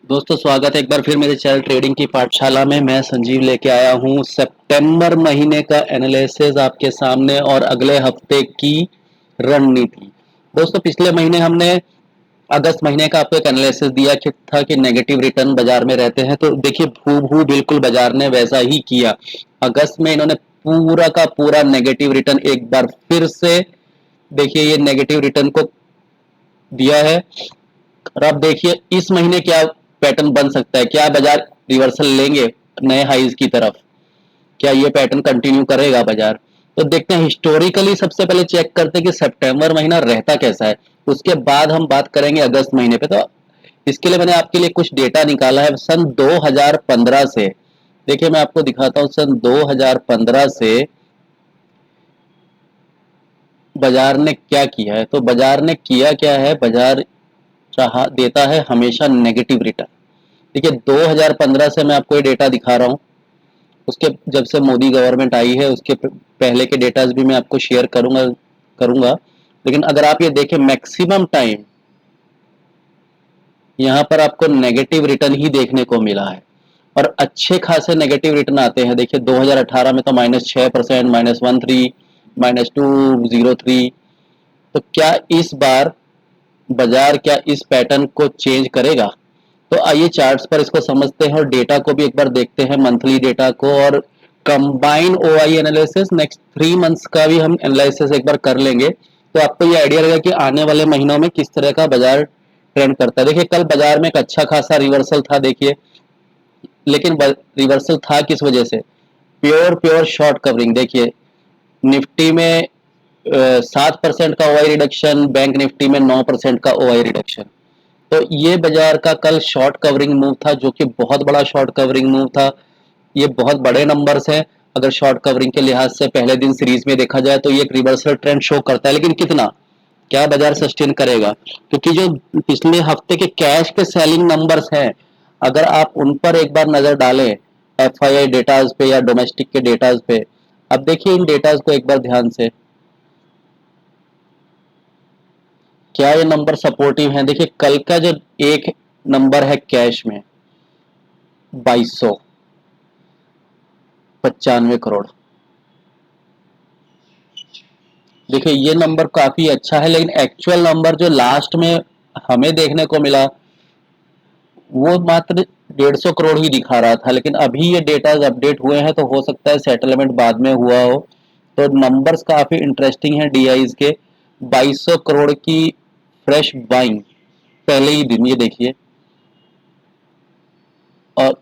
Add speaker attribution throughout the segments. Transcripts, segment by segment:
Speaker 1: दोस्तों स्वागत है एक बार फिर मेरे चैनल ट्रेडिंग की पाठशाला में। मैं संजीव लेके आया हूँ सितंबर महीने का एनालिसिस आपके सामने और अगले हफ्ते की रणनीति। दोस्तों पिछले महीने हमने अगस्त महीने का आपको एक एनालिसिस दिया कि था कि नेगेटिव रिटर्न बाजार में रहते हैं, तो देखिए हूबहू बिल्कुल बाजार ने वैसा ही किया। अगस्त में इन्होंने पूरा का पूरा नेगेटिव रिटर्न एक बार फिर से देखिए ये नेगेटिव रिटर्न को दिया है। और अब देखिए इस महीने क्या पैटर्न बन सकता है, क्या बाजार रिवर्सल लेंगे नए हाईज की तरफ, क्या ये पैटर्न कंटिन्यू करेगा बाजार। तो देखते हैं हिस्टोरिकली, सबसे पहले चेक करते हैं कि सितंबर महीना रहता कैसा है, उसके बाद हम बात करेंगे अगस्त महीने पे। तो इसके लिए मैंने आपके लिए कुछ डेटा निकाला है सन 2015 से। देखिए मैं आपको दिखाता हूं सन 2015 से बाजार ने क्या किया है। तो बाजार ने किया क्या है, बाजार चाह देता है हमेशा नेगेटिव रिटर्न। देखिए 2015 से मैं आपको ये डेटा दिखा रहा हूँ, उसके जब से मोदी गवर्नमेंट आई है उसके पहले के डेटाज भी मैं आपको शेयर करूंगा। लेकिन अगर आप ये देखें मैक्सिमम टाइम यहाँ पर आपको नेगेटिव रिटर्न ही देखने को मिला है और अच्छे खासे नेगेटिव रिटर्न आते हैं। देखिए 2018 में तो -6%, -13, -203। तो क्या इस बार बाजार क्या इस पैटर्न को चेंज करेगा? तो आइए चार्ट्स पर इसको समझते हैं और डेटा को भी एक बार देखते हैं, मंथली डेटा को और combine OI analysis next 3 months का भी हम एनालिसिस एक बार कर लेंगे। तो आपको ये आइडिया रहेगा कि आने वाले महीनों में किस तरह का बाजार ट्रेंड करता है। देखिए कल बाजार में एक अच्छा खासा रिवर्सल था देखिए, लेकिन रिवर्सल था किस वजह से? Pure pure short covering. देखिए निफ्टी में 7% का ओआई रिडक्शन, बैंक निफ्टी में 9% का ओआई रिडक्शन। तो ये बाजार का कल शॉर्ट कवरिंग मूव था, जो कि बहुत बड़ा शॉर्ट कवरिंग मूव था। ये बहुत बड़े नंबर्स हैं। अगर शॉर्ट कवरिंग के लिहाज से पहले दिन सीरीज में देखा जाए तो ये एक रिवर्सल ट्रेंड शो करता है, लेकिन कितना, क्या बाजार सस्टेन करेगा? क्योंकि जो पिछले हफ्ते के कैश के सेलिंग नंबर्स हैं, अगर आप उन पर एक बार नजर डालें एफआईआई डेटाज पे या डोमेस्टिक के डेटाज पे, अब देखिए इन डेटाज को एक बार ध्यान से, क्या ये नंबर सपोर्टिव है? देखिए कल का जो एक नंबर है कैश में 2295 करोड़। देखिए ये नंबर काफी अच्छा है, लेकिन एक्चुअल नंबर जो लास्ट में हमें देखने को मिला वो मात्र 150 करोड़ ही दिखा रहा था। लेकिन अभी ये डेटा अपडेट हुए हैं तो हो सकता है सेटलमेंट बाद में हुआ हो। तो नंबर्स काफी इंटरेस्टिंग हैं डीआईज के। 2200 करोड़ की फ्रेश बाइंग पहले ही दिन, ये देखिए। और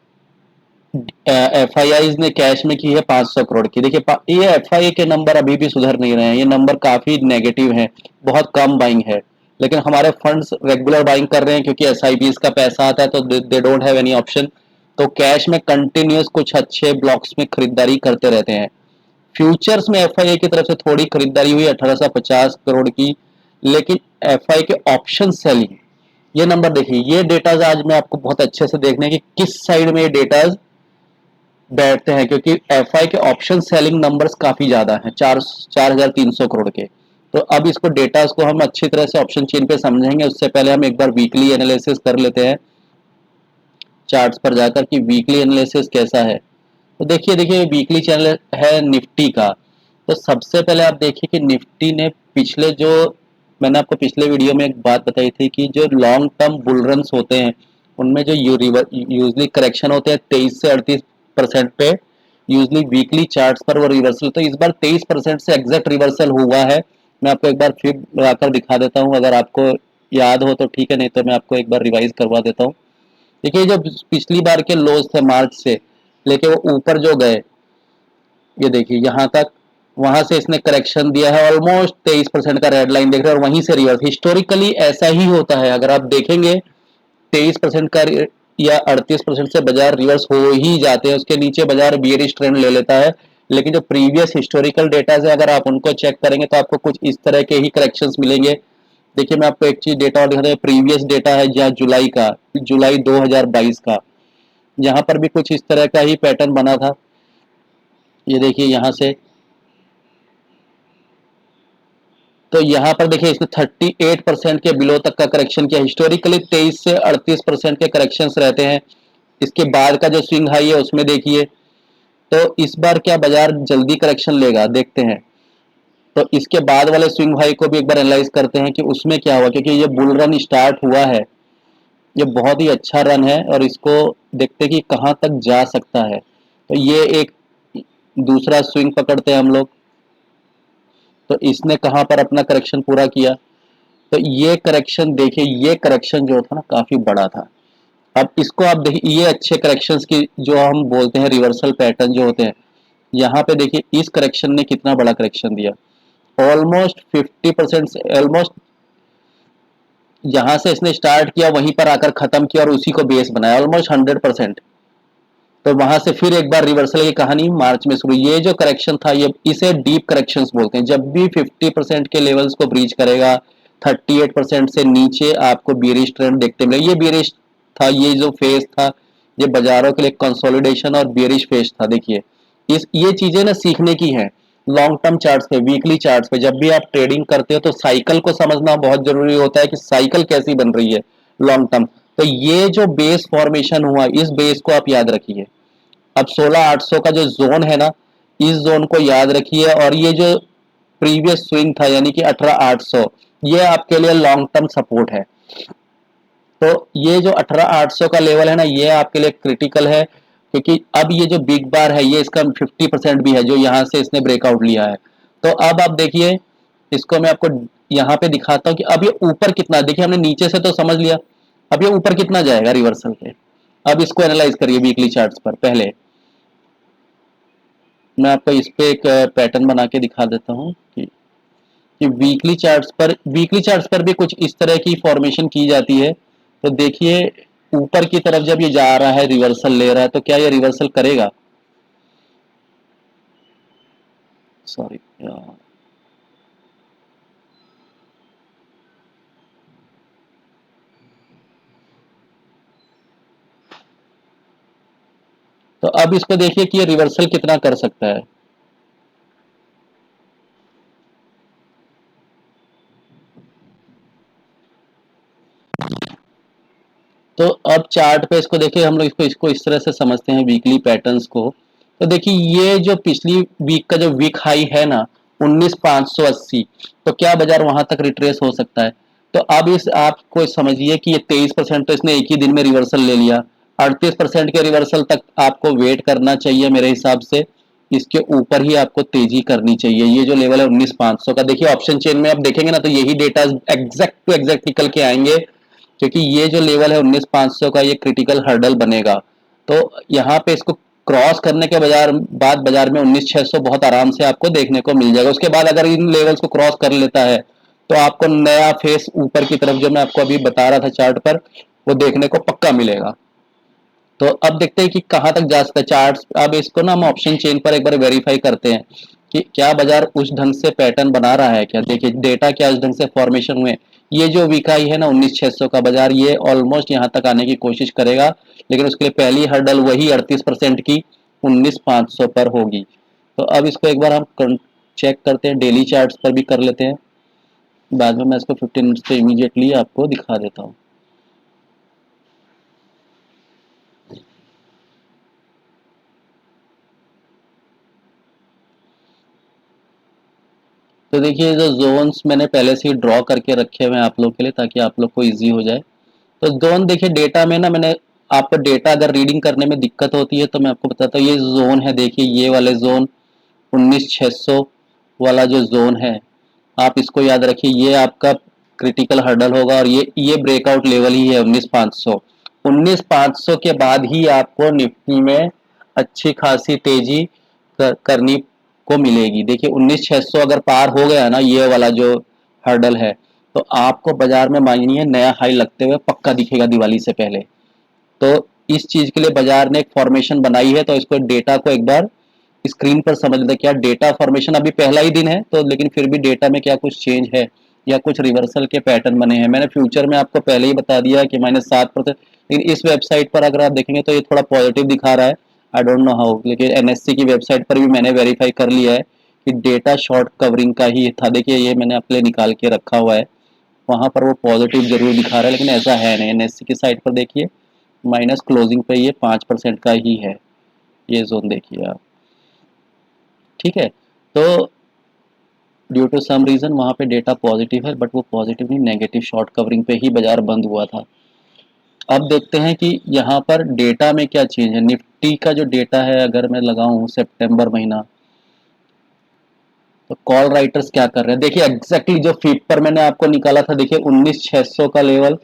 Speaker 1: एफ आई आई ने कैश में की है 500 करोड़ की। देखिए ये एफ आई आई के नंबर अभी भी सुधर नहीं रहे हैं, ये नंबर काफी नेगेटिव हैं, बहुत कम बाइंग है। लेकिन हमारे फंड्स रेगुलर बाइंग कर रहे हैं क्योंकि एस आई बीज का पैसा आता है, तो they don't have any option. तो कैश में कंटिन्यूस कुछ अच्छे ब्लॉक्स में खरीदारी करते रहते हैं। फ्यूचर्स में एफ आई आई की तरफ से थोड़ी खरीदारी हुई 1850 करोड़ की। लेकिन एफ आई आई के ऑप्शन सेलिंग, ये नंबर देखिए, ये डेटाज आज मैं आपको बहुत अच्छे से देखने की किस साइड में ये डेटाज बैठते हैं, क्योंकि एफ आई के ऑप्शन सेलिंग नंबर्स काफी ज्यादा हैं, 4,300 करोड़ के। तो अब इसको डेटा को हम अच्छी तरह से ऑप्शन चेन पे समझेंगे, उससे पहले हम एक बार वीकली एनालिसिस कर लेते हैं चार्ट्स पर जाकर कि वीकली एनालिसिस कैसा है। तो देखिए देखिए वीकली चैनल है निफ्टी का। तो सबसे पहले आप देखिए कि निफ्टी ने पिछले जो, मैंने आपको पिछले वीडियो में एक बात बताई थी कि जो लॉन्ग टर्म बुल रन्स होते हैं उनमें जो यूजली करेक्शन होते हैं 23 से 38% पे, यूजली वीकली चार्ट्स पर वो रिवर्सल, तो इस बार 23% से एग्जैक्ट रिवर्सल हुआ है। मैं आपको एक बार फिर लगाकर दिखा देता हूँ, अगर आपको याद हो तो ठीक है, नहीं तो मैं आपको एक बार रिवाइज करवा देता हूँ। देखिए जो पिछली बार के लोज थे मार्च से लेके वो ऊपर जो गए, ये देखिए यहाँ तक, वहां से इसने करेक्शन दिया है ऑलमोस्ट 23% का रेड लाइन देख रहे हैं, और वहीं से रिवर्स। हिस्टोरिकली ऐसा ही होता है, अगर आप देखेंगे 23% का या 38% से बाजार रिवर्स हो ही जाते हैं, उसके नीचे बाजार बियरिश ट्रेंड ले लेता है। लेकिन जो प्रीवियस हिस्टोरिकल डेटा है अगर आप उनको चेक करेंगे तो आपको कुछ इस तरह के ही करेक्शंस मिलेंगे। देखिए मैं आपको एक चीज डेटा और दिखा दूं, प्रीवियस डेटा है जहाँ जुलाई का, जुलाई 2022 का, यहाँ पर भी कुछ इस तरह का ही पैटर्न बना था। ये देखिए यहाँ से तो यहाँ पर देखिए इसने 38% के बिलो तक का करेक्शन किया। हिस्टोरिकली 23 से 38% के करेक्शंस रहते हैं। इसके बाद का जो स्विंग हाई है उसमें देखिए, तो इस बार क्या बाजार जल्दी करेक्शन लेगा, देखते हैं। तो इसके बाद वाले स्विंग हाई को भी एक बार एनालाइज करते हैं कि उसमें क्या हुआ, क्योंकि ये बुल रन स्टार्ट हुआ है, ये बहुत ही अच्छा रन है और इसको देखते हैं कि कहाँ तक जा सकता है। तो ये एक दूसरा स्विंग पकड़ते हैं हम लोग। तो इसने कहाँ पर अपना करेक्शन पूरा किया, तो ये करेक्शन देखिए, ये करेक्शन जो था ना काफी बड़ा था। अब इसको आप देखिए, ये अच्छे करेक्शंस की जो हम बोलते हैं रिवर्सल पैटर्न जो होते हैं, यहाँ पे देखिए इस करेक्शन ने कितना बड़ा करेक्शन दिया, ऑलमोस्ट 50% से ऑलमोस्ट, जहां से इसने स्टार्ट किया वहीं पर आकर खत्म किया और उसी को बेस बनाया ऑलमोस्ट 100%। तो वहां से फिर एक बार रिवर्सल की कहानी मार्च में शुरू। ये जो करेक्शन था, ये इसे डीप करेक्शंस बोलते हैं। जब भी 50% के लेवल्स को ब्रीच करेगा, 38% से नीचे आपको बियरिश ट्रेंड देखते मिले। ये बियरिश था, ये जो फेज था, ये बाजारों के लिए कंसोलिडेशन और बियरिश फेज था। देखिए इस ये चीजें ना सीखने की है। लॉन्ग टर्म चार्ट्स पे, वीकली चार्ट्स पे जब भी आप ट्रेडिंग करते हो तो साइकिल को समझना बहुत जरूरी होता है कि साइकिल कैसी बन रही है लॉन्ग टर्म। तो ये जो बेस फॉर्मेशन हुआ, इस बेस को आप याद रखिए। अब 16,800 का जो जोन है ना, इस जोन को याद रखिए, और ये जो प्रीवियस स्विंग था यानी कि 18,800, ये आपके लिए लॉन्ग टर्म सपोर्ट है। तो ये जो 18,800 का लेवल है ना, ये आपके लिए क्रिटिकल है, क्योंकि अब ये जो बिग बार है, ये इसका 50% भी है जो यहाँ से इसने ब्रेकआउट लिया है। तो अब आप देखिए, इसको मैं आपको यहाँ पे दिखाता हूँ कि अब ये ऊपर कितना, देखिए हमने नीचे से तो समझ लिया, अब ये ऊपर कितना जाएगा रिवर्सल पे। अब इसको एनालाइज करिए वीकली चार्ट्स पर। पहले मैं आपको इस पे एक पैटर्न बना के दिखा देता हूँ कि वीकली चार्ट्स पर भी कुछ इस तरह की फॉर्मेशन की जाती है। तो देखिए ऊपर की तरफ जब ये जा रहा है, रिवर्सल ले रहा है, तो क्या ये रिवर्सल करेगा? सॉरी, तो अब इसको देखिए कि ये रिवर्सल कितना कर सकता है। तो अब चार्ट पे इसको देखिए, हम लोग इसको इस तरह से समझते हैं वीकली पैटर्न्स को। तो देखिए ये जो पिछली वीक का जो वीक हाई है ना, 19,580, तो क्या बाजार वहां तक रिट्रेस हो सकता है? तो अब इस आपको समझिए कि ये 23% तो इसने एक ही दिन में रिवर्सल ले लिया। 38% के रिवर्सल तक आपको वेट करना चाहिए मेरे हिसाब से। इसके ऊपर ही आपको तेजी करनी चाहिए। ये जो लेवल है 19,500 का, देखिए ऑप्शन चेन में आप देखेंगे ना, तो यही डेटा एग्जैक्ट टू एग्जैक्ट निकल के आएंगे, क्योंकि ये जो लेवल है 19,500 का, ये क्रिटिकल हर्डल बनेगा। तो यहाँ पे इसको क्रॉस करने के बाद बाजार में 19,600 बहुत आराम से आपको देखने को मिल जाएगा। उसके बाद अगर इन लेवल्स को क्रॉस कर लेता है तो आपको नया फेस ऊपर की तरफ, जो मैं आपको अभी बता रहा था चार्ट पर, वो देखने को पक्का मिलेगा। तो अब देखते हैं कि कहाँ तक जा सकता है चार्ट्स। अब इसको ना हम ऑप्शन चेन पर एक बार वेरीफाई करते हैं कि क्या बाजार उस ढंग से पैटर्न बना रहा है क्या। देखिए डेटा क्या उस ढंग से फॉर्मेशन हुए। ये जो वीकाई है ना 19,600 का, बाजार ये ऑलमोस्ट यहाँ तक आने की कोशिश करेगा, लेकिन उसके लिए पहली हर्डल वही 38% की 19,500 पर होगी। तो अब इसको एक बार हम चेक करते हैं, डेली चार्ट्स पर भी कर लेते हैं, बाद में मैं इसको 15 मिनट्स पे इमीडिएटली आपको दिखा देता हूँ। तो देखिए जो जोन्स मैंने पहले से ही ड्रॉ करके रखे हुए हैं आप लोग के लिए, ताकि आप लोग को इजी हो जाए। तो जोन देखिए डेटा में ना, मैंने आपको डेटा अगर रीडिंग करने में दिक्कत होती है तो मैं आपको बताता हूँ। ये जोन है, देखिए ये वाले जोन 19,600 वाला जो जोन है, आप इसको याद रखिए, ये आपका क्रिटिकल हर्डल होगा, और ये ब्रेकआउट लेवल ही है 19,500। 19,500 के बाद ही आपको निफ्टी में अच्छी खासी तेजी करनी को मिलेगी। देखिए 19,600 अगर पार हो गया ना, ये वाला जो हर्डल है, तो आपको बाजार में मानिए नया हाई लगते हुए पक्का दिखेगा दिवाली से पहले। तो इस चीज के लिए बाजार ने एक फॉर्मेशन बनाई है, तो इसको डेटा को एक बार स्क्रीन पर समझ लेते, क्या डेटा फॉर्मेशन अभी पहला ही दिन है तो, लेकिन फिर भी डेटा में क्या कुछ चेंज है या कुछ रिवर्सल के पैटर्न बने हैं। मैंने फ्यूचर में आपको पहले ही बता दिया कि -7%, लेकिन इस वेबसाइट पर अगर आप देखेंगे तो ये थोड़ा पॉजिटिव दिखा रहा है। आई डोंट नो हाउ, लेकिन एनएससी की वेबसाइट पर भी मैंने वेरीफाई कर लिया है कि डेटा शॉर्ट कवरिंग का ही था। देखिए ये मैंने अपने लिए निकाल के रखा हुआ है, वहां पर वो पॉजिटिव जरूर दिखा रहा है, लेकिन ऐसा है नहीं। एनएससी की साइड पर देखिए माइनस क्लोजिंग पे ये 5% का ही है, ये जोन देखिए आप। ठीक है, तो ड्यू टू सम रीजन वहां पे डेटा पॉजिटिव है, बट वो पॉजिटिव नहीं, नेगेटिव शॉर्ट कवरिंग पे ही बाजार बंद हुआ था। अब देखते हैं कि यहाँ पर डेटा में क्या चेंज है। निफ्टी का जो डेटा है अगर मैं लगाऊं सितंबर महीना, तो कॉल राइटर्स क्या कर रहे हैं देखिए। एग्जैक्टली जो फीड पर मैंने आपको निकाला था, देखिए 19600 का लेवल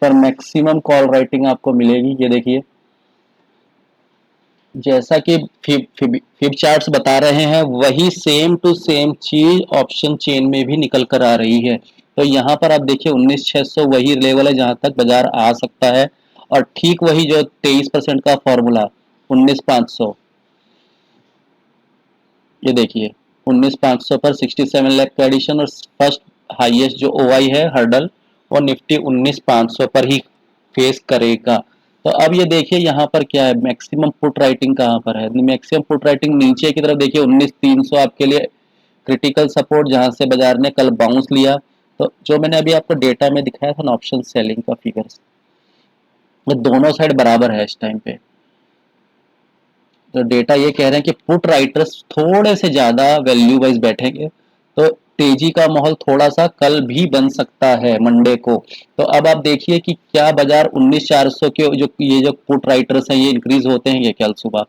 Speaker 1: पर मैक्सिमम कॉल राइटिंग आपको मिलेगी। ये देखिए जैसा कि फिब चार्ट्स बता रहे हैं, वही सेम टू सेम चीज ऑप्शन चेन में भी निकल कर आ रही है। तो यहाँ पर आप देखिए 19600 वही लेवल है जहां तक बाजार आ सकता है, और ठीक वही जो 23% का फॉर्मूला 19500, ये देखिए 19500 पर 67 लाख का एडिशन, और फर्स्ट हाईएस्ट जो ओआई है हर्डल, वो निफ्टी 19500 पर ही फेस करेगा। तो अब ये देखिए यहाँ पर क्या है, मैक्सिमम पुट राइटिंग कहाँ पर है। मैक्सिमम पुट राइटिंग नीचे की तरफ देखिए 19300 आपके लिए क्रिटिकल सपोर्ट, जहां से बाजार ने कल बाउंस लिया। तो जो मैंने अभी आपको डेटा में दिखाया था ना ऑप्शन सेलिंग का फिगर्स, ये दोनों साइड बराबर है इस टाइम पे। तो डेटा ये कह रहे हैं कि पुट राइटर्स थोड़े से ज्यादा वैल्यू वाइज बैठेंगे, तो तेजी का माहौल थोड़ा सा कल भी बन सकता है मंडे को। तो अब आप देखिए कि क्या बाजार 19400 के जो ये जो पुट राइटर्स हैं ये इंक्रीज होते हैं ये कल सुबह,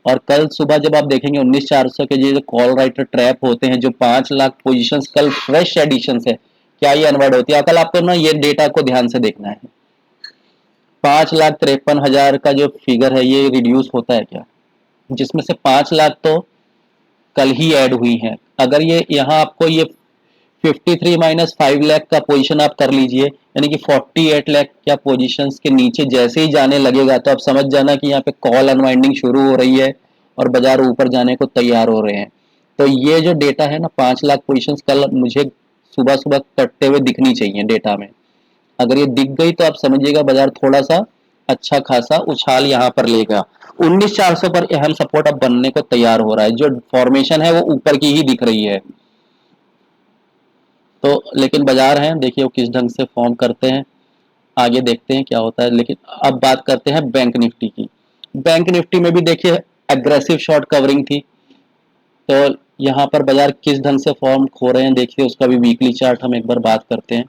Speaker 1: और कल सुबह जब आप देखेंगे 19400 के ये जो कॉल राइटर ट्रैप होते हैं, जो 5 लाख पोजीशंस कल फ्रेश एडिशन है, क्या ये अनवर्ड होती है। कल आपको ना ये डेटा को ध्यान से देखना है, 5,53,000 का जो फिगर है ये रिड्यूस होता है क्या, जिसमें से 5 लाख तो कल ही ऐड हुई हैं। अगर ये यहाँ आपको ये 53 माइनस 5 लाख का पोजीशन आप कर लीजिए, यानी कि 48 लाख क्या पोजीशंस के नीचे जैसे ही जाने लगेगा, तो आप समझ जाना कि यहाँ पे कॉल अनवाइंडिंग शुरू हो रही है और बाजार ऊपर जाने को तैयार हो रहे हैं। तो ये जो डेटा है ना 5 लाख पोजीशंस कल मुझे सुबह सुबह कटते हुए दिखनी चाहिए डेटा में। अगर ये दिख गई तो आप समझिएगा बाजार थोड़ा सा अच्छा खासा उछाल यहाँ पर लेगा। 19400 पर अहम सपोर्ट अब बनने को तैयार हो रहा है, जो फॉर्मेशन है वो ऊपर की ही दिख रही है। तो लेकिन बाजार हैं देखिए वो किस ढंग से फॉर्म करते हैं, आगे देखते हैं क्या होता है। लेकिन अब बात करते हैं बैंक निफ्टी की। बैंक निफ्टी में भी देखिए एग्रेसिव शॉर्ट कवरिंग थी, तो यहाँ पर बाजार किस ढंग से फॉर्म खो रहे हैं देखिए, उसका भी वीकली चार्ट हम एक बार बात करते हैं।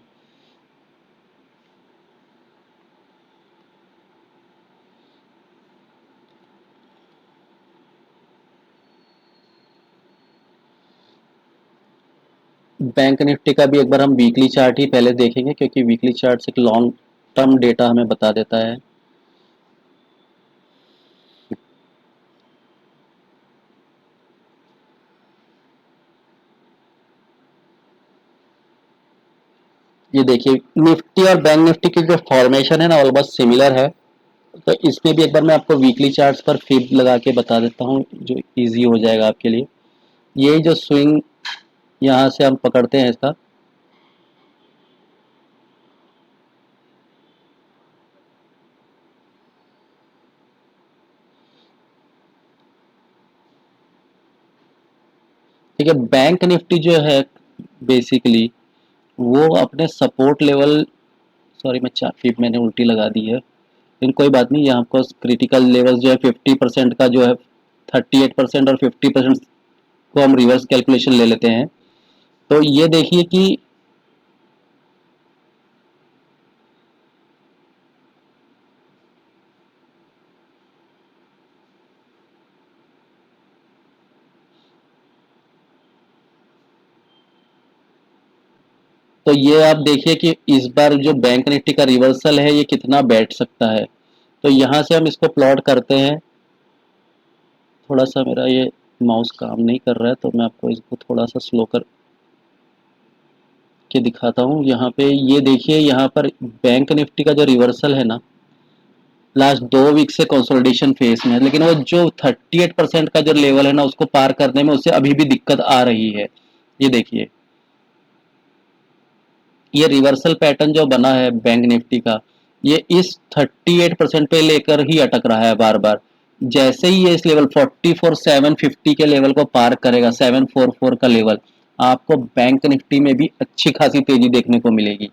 Speaker 1: बैंक निफ्टी का भी एक बार हम वीकली चार्ट ही पहले देखेंगे, क्योंकि वीकली चार्ट एक लॉन्ग टर्म डेटा हमें बता देता है। ये देखिए निफ्टी और बैंक निफ्टी की जो फॉर्मेशन है ना ऑलमोस्ट सिमिलर है। तो इसमें भी एक बार मैं आपको वीकली चार्ट्स पर फिब लगा के बता देता हूँ, जो इजी हो जाएगा आपके लिए। ये जो स्विंग यहाँ से हम पकड़ते हैं इसका, ठीक है। बैंक निफ्टी जो है बेसिकली वो अपने सपोर्ट लेवल, सॉरी मैं फिब मैंने उल्टी लगा दी है, लेकिन कोई बात नहीं। यहाँ पर क्रिटिकल लेवल जो है 50% का जो है, 38% और 50% को हम रिवर्स कैलकुलेशन ले लेते हैं। तो ये देखिए कि तो ये आप देखिए कि इस बार जो बैंक निफ्टी का रिवर्सल है ये कितना बैठ सकता है। तो यहाँ से हम इसको प्लॉट करते हैं। थोड़ा सा मेरा ये माउस काम नहीं कर रहा है, तो मैं आपको इसको थोड़ा सा स्लो कर के दिखाता हूँ। यहाँ पे ये देखिए, यहाँ पर बैंक निफ्टी का जो रिवर्सल है ना लास्ट 2 वीक से कंसोलिडेशन फेस में है, लेकिन वो जो 38% का जो लेवल है ना उसको पार करने में उसे अभी भी दिक्कत आ रही है। ये देखिए ये रिवर्सल पैटर्न जो बना है बैंक निफ्टी का, ये इस 38% पे लेकर ही अटक रहा है बार बार। जैसे ही ये इस लेवल 44,750 के लेवल को पार करेगा, 744 का लेवल, आपको बैंक निफ्टी में भी अच्छी खासी तेजी देखने को मिलेगी।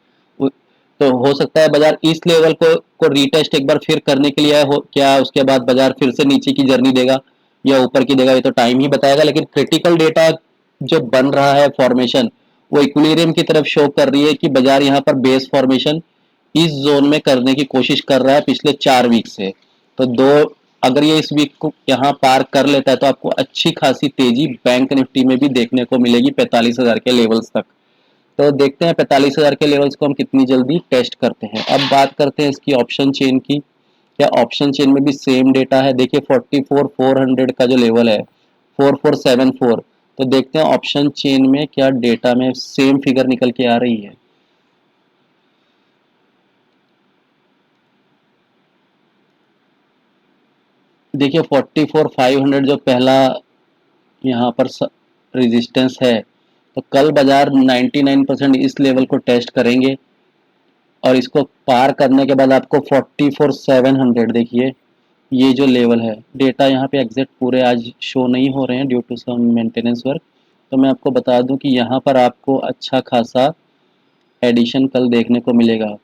Speaker 1: तो हो सकता है बाजार इस लेवल को रीटेस्ट एक बार फिर करने के लिए हो क्या, उसके बाद बाजार फिर से नीचे की जर्नी देगा या ऊपर की देगा, ये तो टाइम ही बताएगा। लेकिन क्रिटिकल डेटा जो बन रहा है फॉर्मेशन, वो इक्विलिब्रियम की तरफ शो कर रही है कि बाजार यहाँ पर बेस फॉर्मेशन इस जोन में करने की कोशिश कर रहा है पिछले 4 वीक से। तो दो अगर ये इस वीक को यहाँ पार कर लेता है तो आपको अच्छी खासी तेजी बैंक निफ्टी में भी देखने को मिलेगी 45,000 के लेवल्स तक। तो देखते हैं 45,000 के लेवल्स को हम कितनी जल्दी टेस्ट करते हैं। अब बात करते हैं इसकी ऑप्शन चेन की। क्या ऑप्शन चेन में भी सेम डेटा है? देखिए 44,400 का जो लेवल है 4474, तो देखते हैं ऑप्शन चेन में क्या डेटा में सेम फिगर निकल के आ रही है। देखिए 44,500 जो पहला यहाँ पर रेजिस्टेंस है, तो कल बाजार 99% इस लेवल को टेस्ट करेंगे और इसको पार करने के बाद आपको 44,700, देखिए ये जो लेवल है, डेटा यहाँ पे एग्जैक्ट पूरे आज शो नहीं हो रहे हैं due to some maintenance work. तो मैं आपको बता दूं कि यहाँ पर आपको अच्छा खासा एडिशन कल देखने को मिलेगा।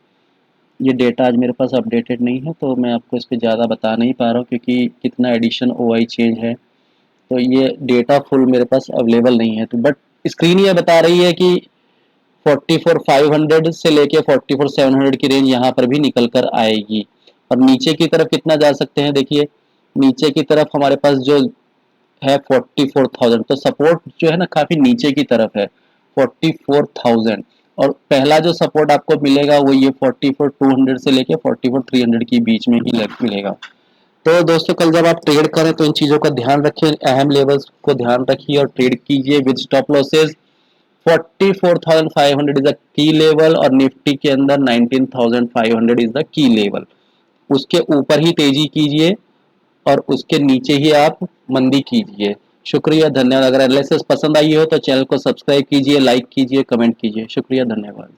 Speaker 1: ये डेटा आज मेरे पास अपडेटेड नहीं है तो मैं आपको इस पर ज़्यादा बता नहीं पा रहा हूँ क्योंकि कितना एडिशन ओआई चेंज है, तो ये डेटा फुल मेरे पास अवेलेबल नहीं है। तो बट स्क्रीन ये बता रही है कि 44,500 से लेके 44,700 की रेंज यहाँ पर भी निकल कर आएगी। और नीचे की तरफ कितना जा सकते हैं? देखिए नीचे की तरफ हमारे पास जो है 44,000, तो सपोर्ट जो है ना काफी नीचे की तरफ है 44,000। और पहला जो सपोर्ट आपको मिलेगा वो ये 44,200 से लेके 44,300 के बीच में ही मिलेगा। तो दोस्तों कल जब आप ट्रेड करें तो इन चीज़ों का ध्यान रखें, अहम लेवल्स को ध्यान रखिए और ट्रेड कीजिए with stop losses. 44,500 is the key level और निफ्टी के अंदर 19,500 इज द की लेवल। उसके ऊपर ही तेजी कीजिए और उसके नीचे ही आप मंदी कीजिए। शुक्रिया, धन्यवाद। अगर एनालिसिस पसंद आई हो तो चैनल को सब्सक्राइब कीजिए, लाइक कीजिए, कमेंट कीजिए। शुक्रिया, धन्यवाद।